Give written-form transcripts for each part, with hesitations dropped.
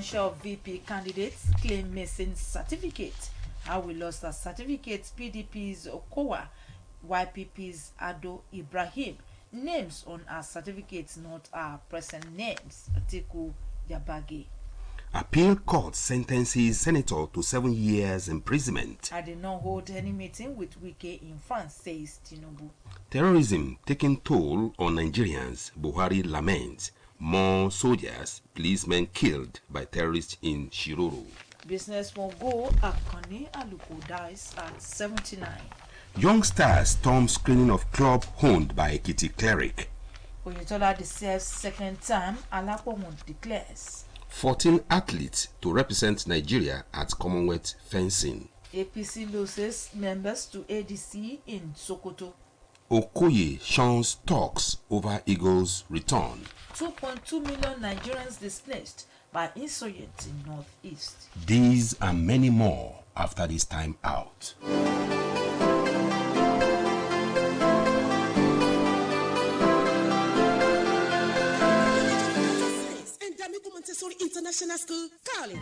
presidential VP candidates claim missing certificate. How we lost our certificates: PDP's Okowa, YPP's Ado Ibrahim. Names on our certificates not our present names. Atiku Yabagi. Appeal court sentences senator to 7 years imprisonment. I did not hold any meeting with Wike in France, says Tinubu. Terrorism taking toll on Nigerians. Buhari laments. More soldiers, policemen killed by terrorists in Shiroro. Business mogul Akoni Aluko dies at 79. Young stars storm screening of club owned by Ekiti cleric. Oyetola deserves second term, Alapomo declares. 14 athletes to represent Nigeria at Commonwealth fencing. APC loses members to ADC in Sokoto. Okoye shuns talks over Eagles' return. 2.2 million Nigerians displaced by insurgents in Northeast. These and many more after this time out. Montessori International School, Cali.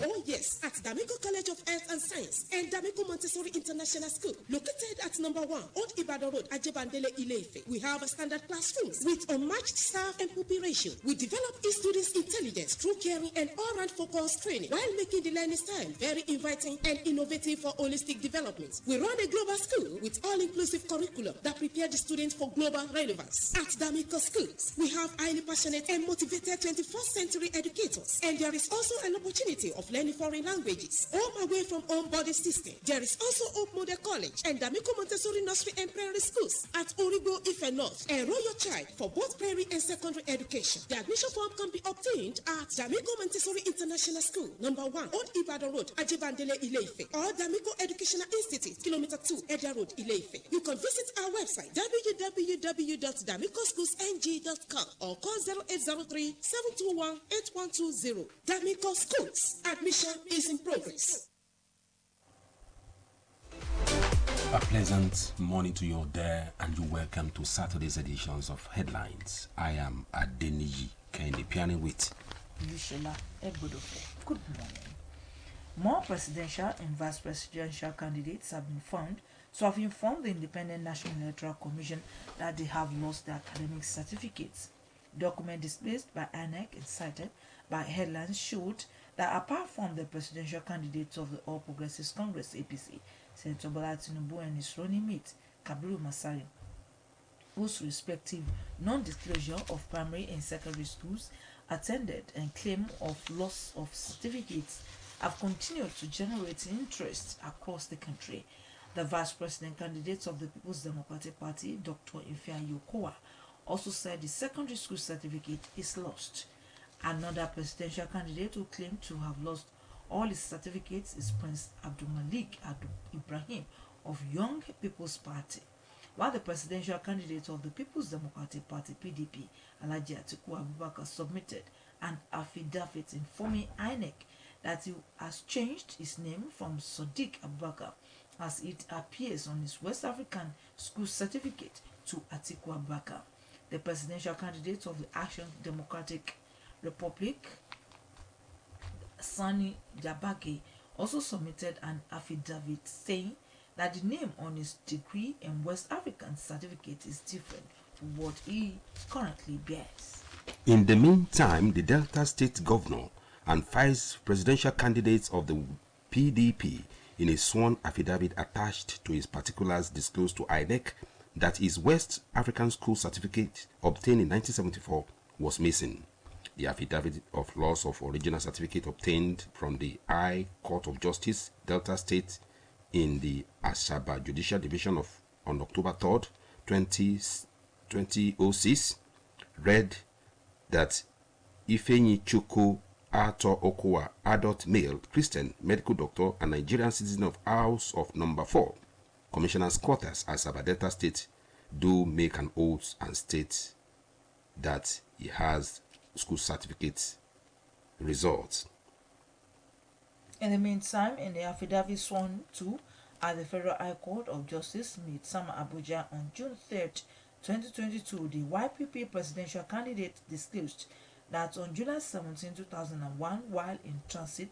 Oh yes, at D'Amico College of Health and Science and D'Amico Montessori International School, located at number 1 Old Ibadan Road, Ajebandele, Ile-Ife. We have a standard classrooms with unmatched staff and pupil ratio. We develop students' intelligence through caring and all-round focused training while making the learning style very inviting and innovative for holistic development. We run a global school with all-inclusive curriculum that prepare the students for global relevance. At D'Amico Schools, we have highly passionate and motivated 21st century educators, and there is also an opportunity of learning foreign languages. Home away from home body system. There is also Hope Model College and D'Amico Montessori Nursery and Prairie Schools at Origo, Ife North. Enroll your child for both primary and secondary education. The admission form can be obtained at D'Amico Montessori International School, number 1 Old Ibadan Road, Ajebandele, Ile-Ife, or D'Amico Educational Institute, Kilometer 2, Edia Road, Ile-Ife. You can visit our website www.d'amicoschoolsng.com or call 0803 721 8120. D'Amico Schools. Admission is in progress. A pleasant morning to you all there, and you're welcome to Saturday's editions of Headlines. I am Adeniji Kendi, piano with Yushala Egbodofe. Good morning. More presidential and vice presidential candidates have been found to have informed the Independent National Electoral Commission that they have lost their academic certificates. Document displayed by INEC and cited by Headlines showed that apart from the presidential candidates of the All Progressives Congress (APC), Senator Bola Tinubu and his running mate Kabiru Masari, whose respective non-disclosure of primary and secondary schools attended and claim of loss of certificates have continued to generate interest across the country. The vice president candidates of the People's Democratic Party, Dr. Ifeanyi Okowa, also said the secondary school certificate is lost. Another presidential candidate who claimed to have lost all his certificates is Prince Abdul Malik Ado Ibrahim of Young People's Party, while the presidential candidate of the People's Democratic Party (PDP), Alhaji Atiku Abubakar, submitted an affidavit informing INEC that he has changed his name from Sadiq Abubakar, as it appears on his West African school certificate, to Atiku Abubakar. The presidential candidate of the Action Democratic Republic, Sani Jabage, also submitted an affidavit saying that the name on his degree and West African certificate is different from what he currently bears. In the meantime, the Delta State Governor and vice presidential candidates of the PDP, in a sworn affidavit attached to his particulars, disclosed to INEC that his West African school certificate obtained in 1974 was missing. The affidavit of loss of original certificate obtained from the High Court of Justice, Delta State, in the Asaba Judicial Division on October 3rd, 2006, read that Ifeanyi Chukwu Ato Okowa, adult male, Christian, medical doctor, and Nigerian citizen of House of Number 4, Commissioner's Quarters, Asaba Delta State, do make an oath and state that he has school certificate results. In the meantime, in the affidavit sworn to at the Federal High Court of Justice, Sama Abuja, on June 3rd, 2022, the YPP presidential candidate disclosed that on July 17, 2001, while in transit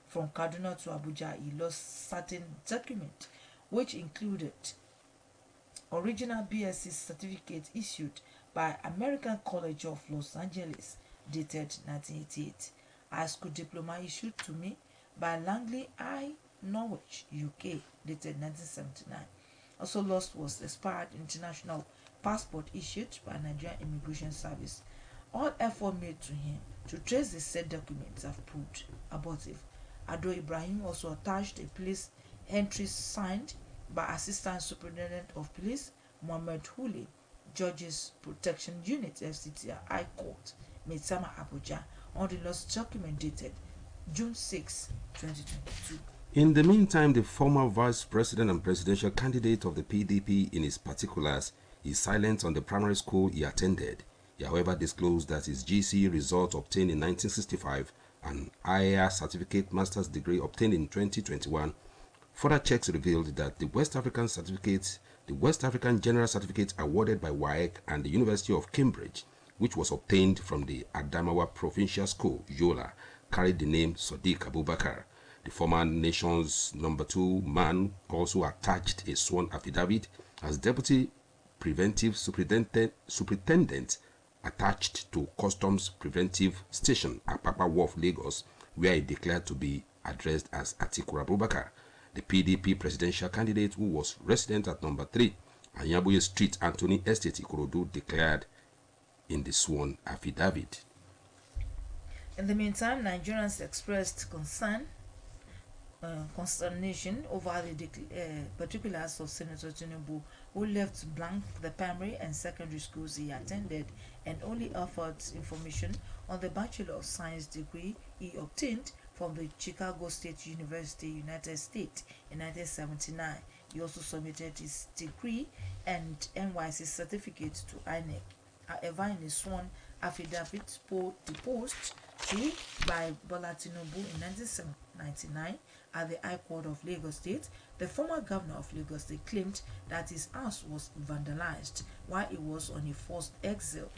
from Kaduna to Abuja, he lost certain documents, which included original BSc certificate issued by American College of Los Angeles, dated 1988, high school diploma issued to me by Langley I, Norwich, UK, dated 1979. Also lost was expired international passport issued by Nigerian Immigration Service. All effort made to him to trace the said documents have proved abortive. Ado Ibrahim also attached a police entry signed by Assistant Superintendent of Police Mohammed Hule, Judges Protection Unit FCT High Court, Maitama Abuja, on the lost document dated June 6, 2022. In the meantime, the former vice president and presidential candidate of the PDP in his particulars is silent on the primary school he attended. He, however, disclosed that his GCE result obtained in 1965 and higher certificate master's degree obtained in 2021. Further checks revealed that the West African General Certificate awarded by WAEC and the University of Cambridge, which was obtained from the Adamawa Provincial School, Yola, carried the name Sadiq Abubakar. The former nation's number 2 man also attached a sworn affidavit as Deputy Preventive Superintendent attached to Customs Preventive Station at Papa Wharf, Lagos, where he declared to be addressed as Atiku Abubakar, the PDP presidential candidate who was resident at number 3, Anyaboye Street, Anthony Estate, Ikorodu, declared in the sworn affidavit. In the meantime, Nigerians expressed consternation over the particulars of Senator Tinubu, who left blank the primary and secondary schools he attended and only offered information on the Bachelor of Science degree he obtained from the Chicago State University, United States in 1979. He also submitted his degree and NYC certificate to INEC. However, in his sworn affidavit deposed to by Bola Tinubu in 1999 at the High Court of Lagos State, the former governor of Lagos State claimed that his house was vandalized while he was on a forced exile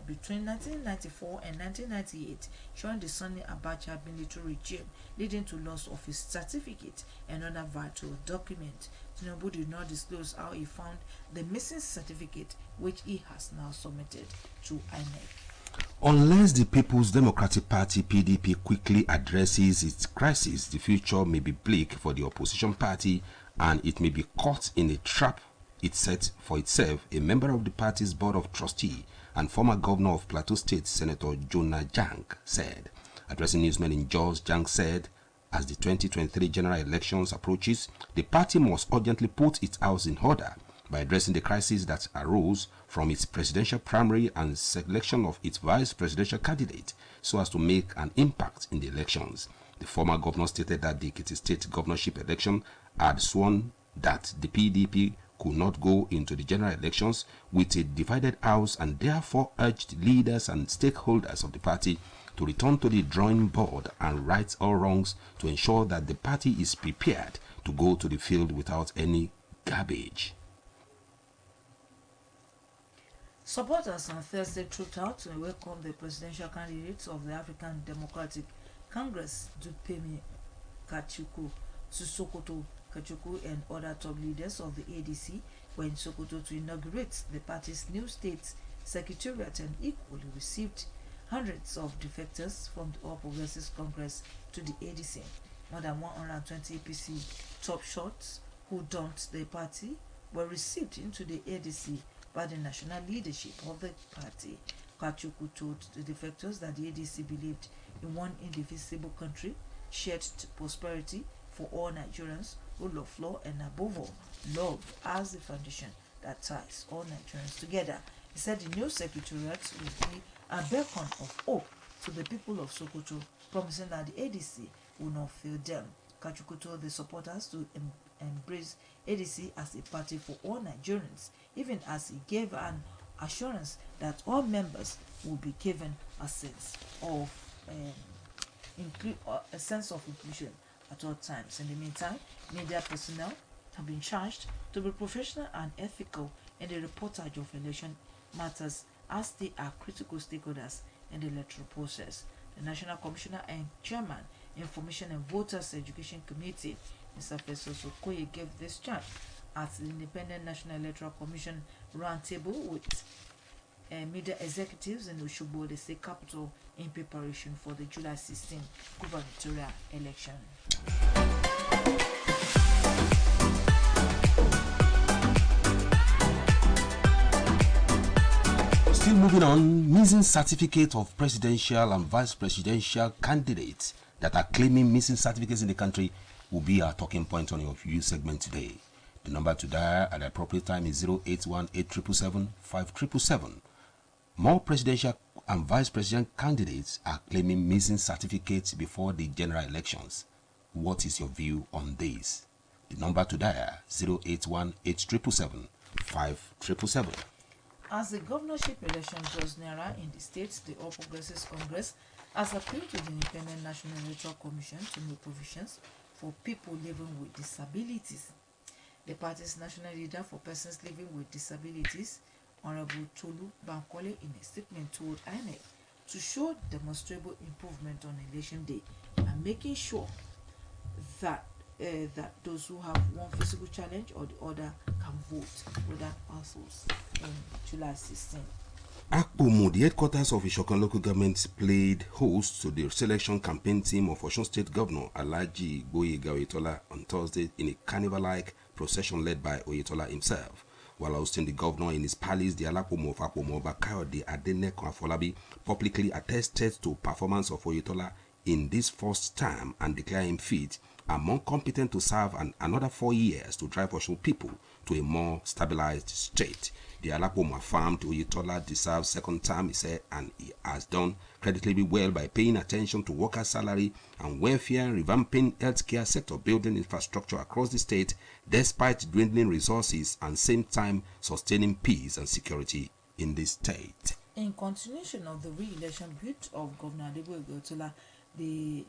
between 1994 and 1998 during the Sani Abacha military regime, leading to loss of his certificate and other vital documents. Tinubu did not disclose how he found the missing certificate, which he has now submitted to INEC. Unless the People's Democratic Party PDP quickly addresses its crisis, the future may be bleak for the opposition party and it may be caught in a trap it set for itself. A member of the party's board of trustees and former governor of Plateau State, Senator Jonah Jang, said. Addressing newsmen in Jos, Jang said, as the 2023 general elections approaches, the party must urgently put its house in order by addressing the crisis that arose from its presidential primary and selection of its vice presidential candidate so as to make an impact in the elections. The former governor stated that the Ekiti State governorship election had sworn that the PDP could not go into the general elections with a divided house and therefore urged leaders and stakeholders of the party to return to the drawing board and right all wrongs to ensure that the party is prepared to go to the field without any garbage. Supporters on Thursday trooped out to welcome the presidential candidates of the African Democratic Congress, Dupemi Kachuku, to Sokoto. Kachuku and other top leaders of the ADC were in Sokoto to inaugurate the party's new state secretariat and equally received hundreds of defectors from the All Progressives Congress to the ADC. More than 120 APC top shots who dumped the party were received into the ADC by the national leadership of the party. Kachuku told the defectors that the ADC believed in one indivisible country, shared prosperity for all Nigerians, rule of law, and above all, love as the foundation that ties all Nigerians together. He said the new secretariat will be a beacon of hope to the people of Sokoto, promising that the ADC will not fail them. Kachuku told the supporters to embrace ADC as a party for all Nigerians, even as he gave an assurance that all members will be given a sense of inclusion at all times. In the meantime, media personnel have been charged to be professional and ethical in the reportage of election matters as they are critical stakeholders in the electoral process. The National Commissioner and Chairman, Information and Voters Education Committee, Mr. Festus Okoye, gave this charge at the Independent National Electoral Commission roundtable with media executives in Osogbo, the state capital, in preparation for the July 16 gubernatorial election. Still moving on, missing certificate of presidential and vice presidential candidates that are claiming missing certificates in the country will be our talking point on your view segment today. The number to dial at the appropriate time is 081-877-5777. More presidential and vice presidential candidates are claiming missing certificates before the general elections. What is your view on this? The number to dial 081-877-5777. As the governorship election draws nearer in the states, the All Progressives Congress has appealed to the Independent National Electoral Commission to make provisions for people living with disabilities. The party's national leader for persons living with disabilities, Honorable Tolu Bankole, in a statement told INEC to show demonstrable improvement on election day and making sure that those who have one physical challenge or the other can vote without hassles on July 16. Akpomo, the headquarters of Ishokan local government, played host to the selection campaign team of Osun State Governor Alhaji Gboyega Oyetola on Thursday in a carnival-like procession led by Oyetola himself. While hosting the governor in his palace, the Alakpomo of Akpomo, Bakayode Adeneko Afolabi, publicly attested to performance of Oyetola in this first term and declared him fit among competent to serve another 4 years to drive Osun people to a more stabilized state. The Alakpomo affirmed Oyetola deserves second term, he said, and he has done creditably well by paying attention to workers' salary and welfare, revamping healthcare sector, building infrastructure across the state, despite dwindling resources, and same time sustaining peace and security in the state. In continuation of the re-election bid of Governor Adegboyega Oyetola, the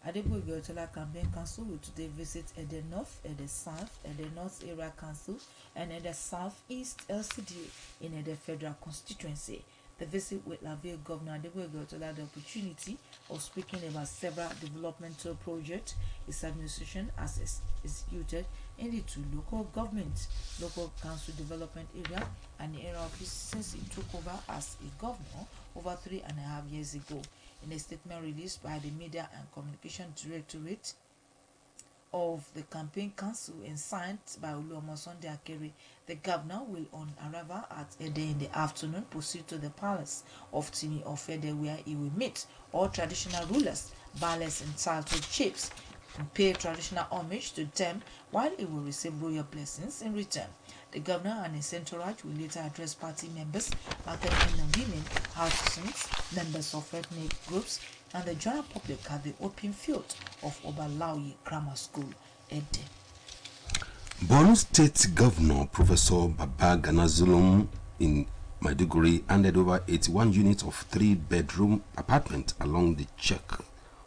Adegboyega Oyetola Campaign Council will today visit Ede North, Ede South, Ede North Area Council, and Ede Southeast LCD in Ede Federal Constituency. The visit will avail Governor Adegboyega Oyetola the opportunity of speaking about several developmental projects his administration has executed in the two local governments, local council development area, and the area of since he took over as a governor over 3.5 years ago. In a statement released by the Media and Communication Directorate of the Campaign Council and signed by Oluomo Sunday Akere, the governor will, on arrival at Ede in the afternoon, proceed to the palace of Timi of Ede, where he will meet all traditional rulers, baales, and titled chiefs, and pay traditional homage to them, while he will receive royal blessings in return. The governor and his entourage will later address party members, market men and women, artisans, members of ethnic groups, and the general public at the open field of Obalawi Grammar School, Ede. Borno State Governor Professor Babagana Zulum in Maiduguri handed over 81 units of 3-bedroom apartment along the check,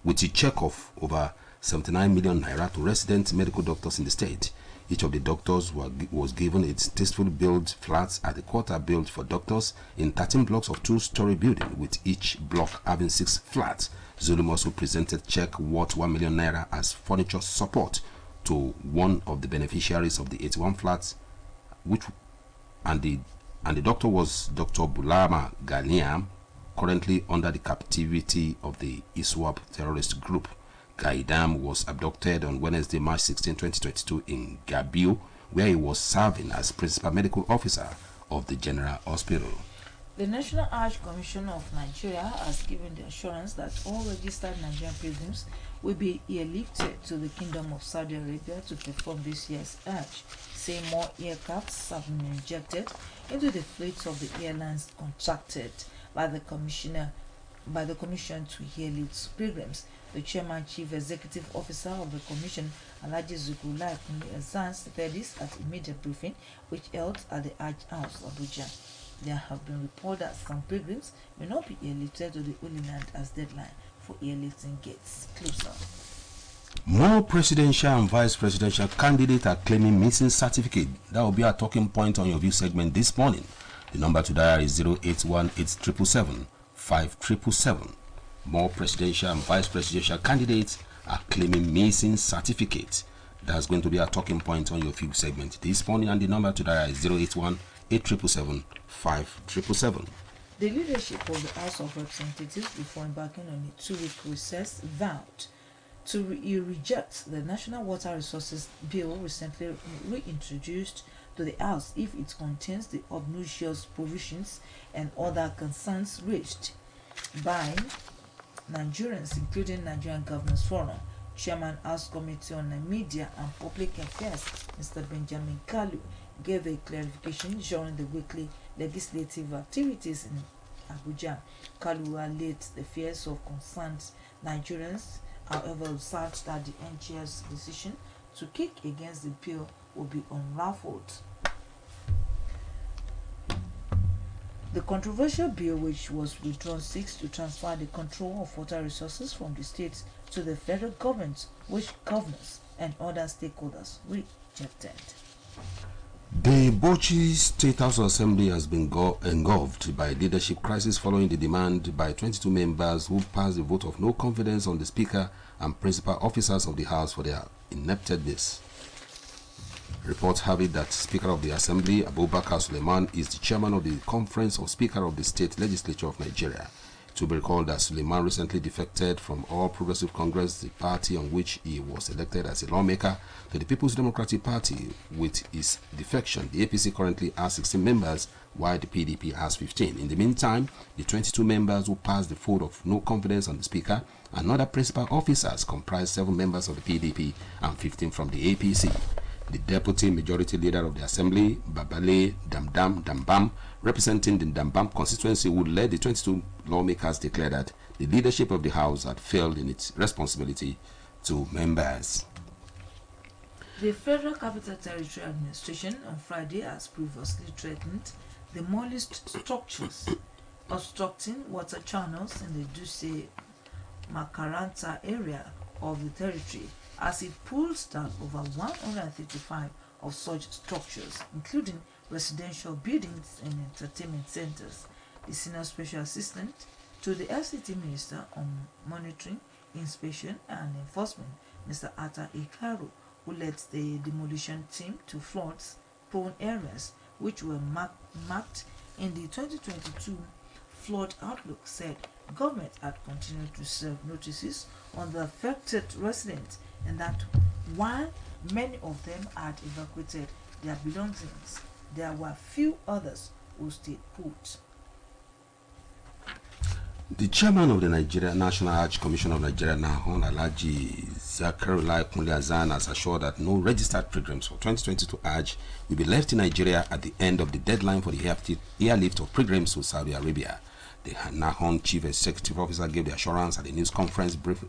with a check of over 79 million naira to resident medical doctors in the state. Each of the doctors was given its tastefully built flats at the quarter built for doctors in 13 blocks of 2-story building, with each block having 6 flats. Zulum also presented check worth 1 million naira as furniture support to one of the beneficiaries of the 81 flats, and the doctor was Dr. Bulama Ganiam, currently under the captivity of the ISWAP terrorist group. Gaidam was abducted on Wednesday, March 16, 2022 in Gabio, where he was serving as principal medical officer of the General Hospital. The National Hajj Commission of Nigeria has given the assurance that all registered Nigerian pilgrims will be airlifted to the Kingdom of Saudi Arabia to perform this year's Hajj, saying more aircrafts have been injected into the fleets of the airlines contracted by the commission to airlift pilgrims. The chairman chief executive officer of the commission, Alhaji Zugulai Azan, stated this at a media briefing which held at the Hajj House, Abuja. There have been reports that some pilgrims may not be airlifted to the Holy Land as deadline for airlifting gets closer. More presidential and vice presidential candidates are claiming missing certificate. That will be our talking point on your view segment this morning. The number to dial is 081-877-5777. 5777. More presidential and vice presidential candidates are claiming missing certificates. That's going to be our talking point on your field segment this morning, and the number to dial is 081 8777 5777. The leadership of the House of Representatives, before embarking on a 2-week recess, vowed to reject the National Water Resources Bill recently reintroduced to the House if it contains the obnoxious provisions and other concerns raised by Nigerians, including Nigerian Governors Forum. Chairman House Committee on Media and Public Affairs, Mr. Benjamin Kalu, gave a clarification during the weekly legislative activities in Abuja. Kalu allayed the fears of concerned Nigerians, however, observed that the NGF's decision to kick against the bill will be unraveled. The controversial bill, which was withdrawn, seeks to transfer the control of water resources from the states to the federal government, which governors and other stakeholders rejected. The Bauchi State House Assembly has been engulfed by leadership crisis following the demand by 22 members who passed the vote of no confidence on the Speaker and principal officers of the House for their ineptness. Reports have it that Speaker of the Assembly, Abubakar Suleiman, is the chairman of the Conference of Speaker of the State Legislature of Nigeria. To be recalled that Suleiman recently defected from All Progressive Congress, the party on which he was elected as a lawmaker, to the People's Democratic Party. With his defection, the APC currently has 16 members, while the PDP has 15. In the meantime, the 22 members who passed the vote of no confidence on the Speaker and other principal officers comprise 7 members of the PDP and 15 from the APC. The Deputy Majority Leader of the Assembly, Babale Dambam, representing the Dambam constituency, who led the 22 lawmakers, declared that the leadership of the House had failed in its responsibility to members. The Federal Capital Territory Administration on Friday has previously threatened demolished structures obstructing water channels in the Duse Makaranta area of the territory, as it pulls down over 135 of such structures, including residential buildings and entertainment centers. The Senior Special Assistant to the FCT Minister on Monitoring, Inspection and Enforcement, Mr. Atta Ikaru, who led the demolition team to floods-prone areas which were marked in the 2022 flood outlook, said government had continued to serve notices on the affected residents, and that while many of them had evacuated their belongings, there were few others who stayed put. The chairman of the National Hajj Commission of Nigeria, Nahon Alhaji Zakarullah Kunle Azan, has assured that no registered pilgrims for 2022 Hajj will be left in Nigeria at the end of the deadline for the airlift of pilgrims to Saudi Arabia. The Nahon Chief Executive Officer gave the assurance at a news conference brief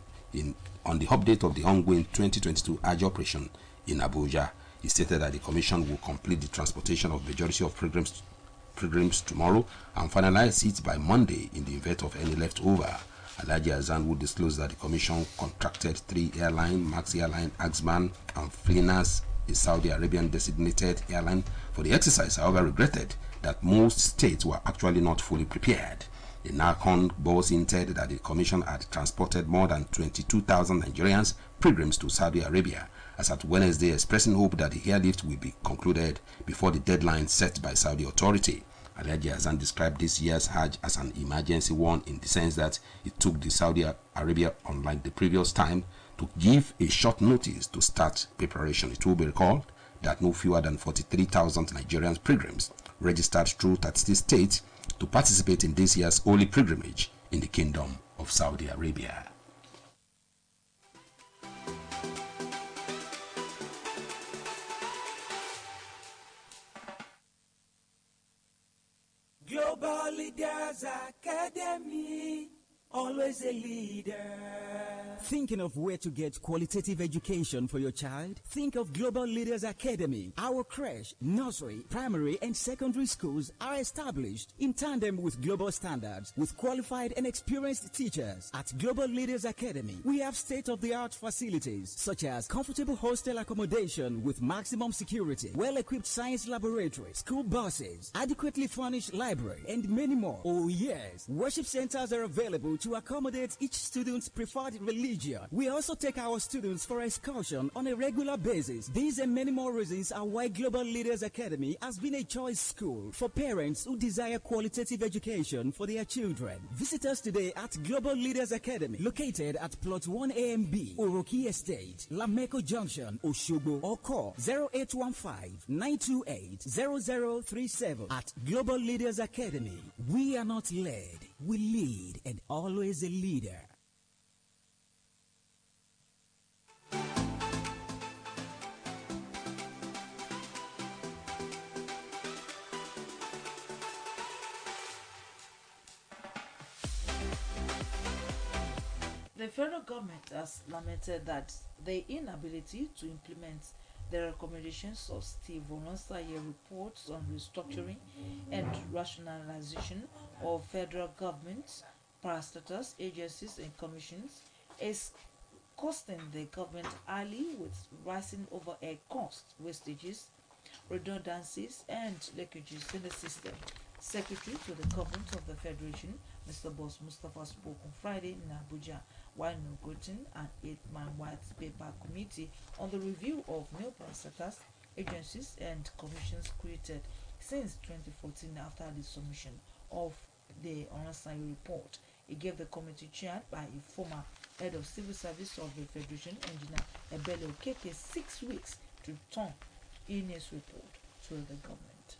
on the update of the ongoing 2022 Hajj operation in Abuja. He stated that the Commission will complete the transportation of majority of pilgrims tomorrow and finalize it by Monday in the event of any leftover. Alhaji Azan would disclose that the Commission contracted 3 airlines, Max Airline, Axman, and Flinas, a Saudi Arabian designated airline, for the exercise. However, regretted that most states were actually not fully prepared. The NACON boss hinted that the Commission had transported more than 22,000 Nigerians pilgrims to Saudi Arabia, as at Wednesday, expressing hope that the airlift will be concluded before the deadline set by Saudi authority. Alhaji Hassan described this year's Hajj as an emergency one in the sense that it took the Saudi Arabia, unlike the previous time, to give a short notice to start preparation. It will be recalled that no fewer than 43,000 Nigerian pilgrims registered through 30 states to participate in this year's holy pilgrimage in the Kingdom of Saudi Arabia. Global Leaders Academy. always a leader. Thinking of where to get qualitative education for your child? Think of Global Leaders Academy. Our creche, nursery, primary, and secondary schools are established in tandem with global standards with qualified and experienced teachers. At Global Leaders Academy, we have state-of-the-art facilities such as comfortable hostel accommodation with maximum security, well-equipped science laboratory, school buses, adequately furnished library, and many more. Oh yes, worship centers are available to accommodate each student's preferred religion. We also take our students for excursion on a regular basis. These and many more reasons are why Global Leaders Academy has been a choice school for parents who desire qualitative education for their children. Visit us today at Global Leaders Academy, located at Plot 1AMB, Oroki Estate, Lameko Junction, Oshogbo, or call 0815-928-0037. At Global Leaders Academy, we are not led, we lead, and always a leader. The federal government has lamented that the inability to implement the recommendations of Steve Oronsaye reports on restructuring and rationalization of federal government parastatals, agencies, and commissions is costing the government early with rising overhead costs, wastages, redundancies, and leakages in the system. Secretary to the Government of the Federation, Mr. Boss Mustafa, spoke on Friday in Abuja while inaugurating an 8-man white paper committee on the review of new parastatals, agencies, and commissions created since 2014 after the submission of the Oronsaye report. He gave the committee chaired by a former head of civil service of the Federation, Engineer Ebele Okeke, 6 weeks to turn in his report to the government.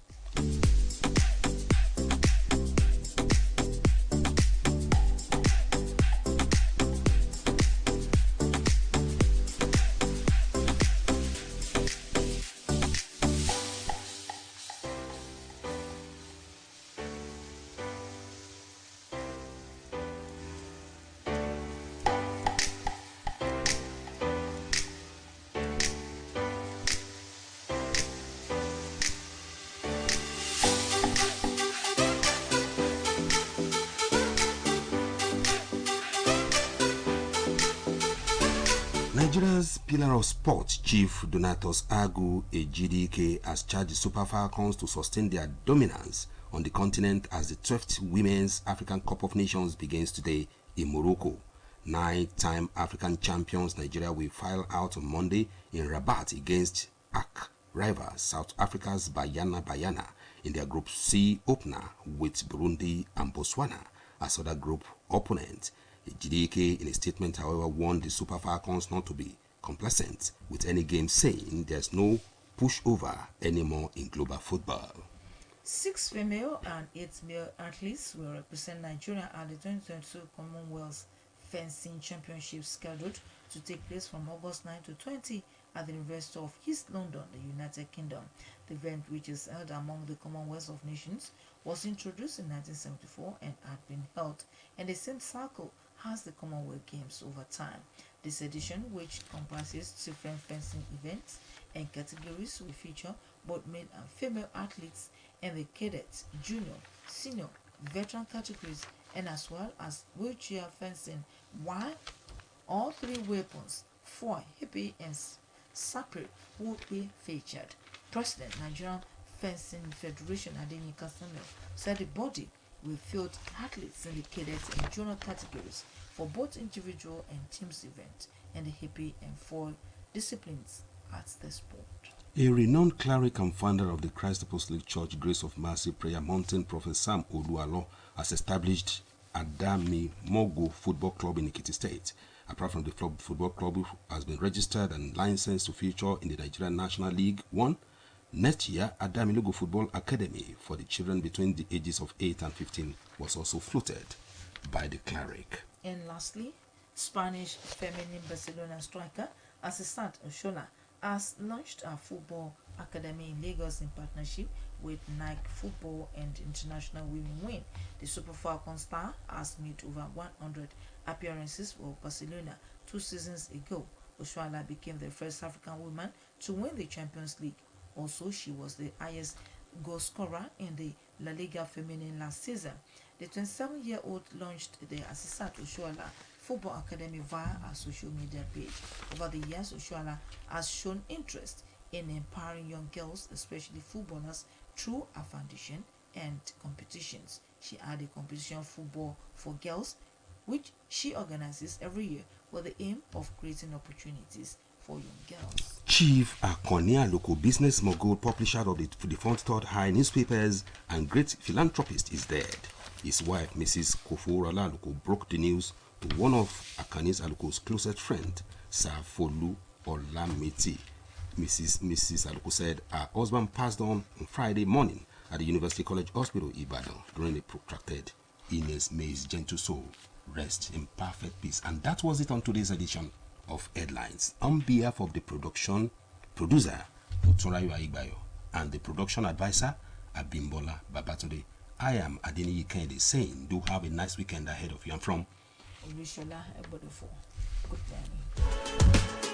Nigeria's pillar of sport, Chief Donatus Agu Ejidike, has charged the Super Falcons to sustain their dominance on the continent as the 12th Women's African Cup of Nations begins today in Morocco. 9-time African champions Nigeria will file out on Monday in Rabat against ARC rival South Africa's Bayana in their Group C opener with Burundi and Botswana as other group opponents. Ejidike, in a statement, however, warned the Super Falcons not to be complacent with any game, saying there's no pushover anymore in global football. 6 female and 8 male athletes will represent Nigeria at the 2022 Commonwealth Fencing Championships scheduled to take place from August 9 to 20 at the University of East London, the United Kingdom. The event, which is held among the Commonwealth of Nations, was introduced in 1974 and had been held in the same circle as the Commonwealth Games over time. This edition, which comprises different fencing events and categories, will feature both male and female athletes in the cadet, junior, senior, veteran categories, and as well as wheelchair fencing, while all 3 weapons, foil, hippie, and sapri, will be featured. President, Nigerian Fencing Federation Adenika Samuel, said the body will field athletes in the cadets and junior categories for both individual and teams events and the hippie and foil disciplines at the sport. A renowned cleric and founder of the Christ Apostolic Church Grace of Mercy Prayer Mountain, Prophet Sam Odualo, has established Adami Mogo Football Club in Ekiti State. Apart from the football club has been registered and licensed to feature in the Nigerian National League 1, next year, Adami Logo Football Academy for the children between the ages of 8 and 15 was also floated by the cleric. And lastly, Spanish feminine Barcelona striker Asisat Oshola has launched a football academy in Lagos in partnership with Nike football and international women win. The Super Falcons star has made over 100 appearances for Barcelona 2 seasons ago. Oshuala became the first African woman to win the Champions League. Also, she was the highest goal scorer in the La Liga Feminine last season. The 27-year-old launched the Asisat Oshuala Football Academy via a social media page. Over the years, Oshuala has shown interest in empowering young girls, especially footballers, through a foundation and competitions. She had a competition football for girls, which she organizes every year with the aim of creating opportunities for young girls. Chief Akonia, local business mogul, publisher of the front third high newspapers, and great philanthropist, is dead. His wife, Mrs. Kofo Alaluko, broke the news to one of Akani's Aluko's closest friend, Sir Folu Olameti. Mrs. Aluko said her husband passed on Friday morning at the University College Hospital, Ibadan, during a protracted illness. May his gentle soul rest in perfect peace. And that was it on today's edition of Headlines. On behalf of the producer, Muturayo Aigbayo, and the production advisor, Abimbola Babatunde, I am Adeniyi Kennedy saying, do have a nice weekend ahead of you. I'm from Olushola Ebodofo. Good morning.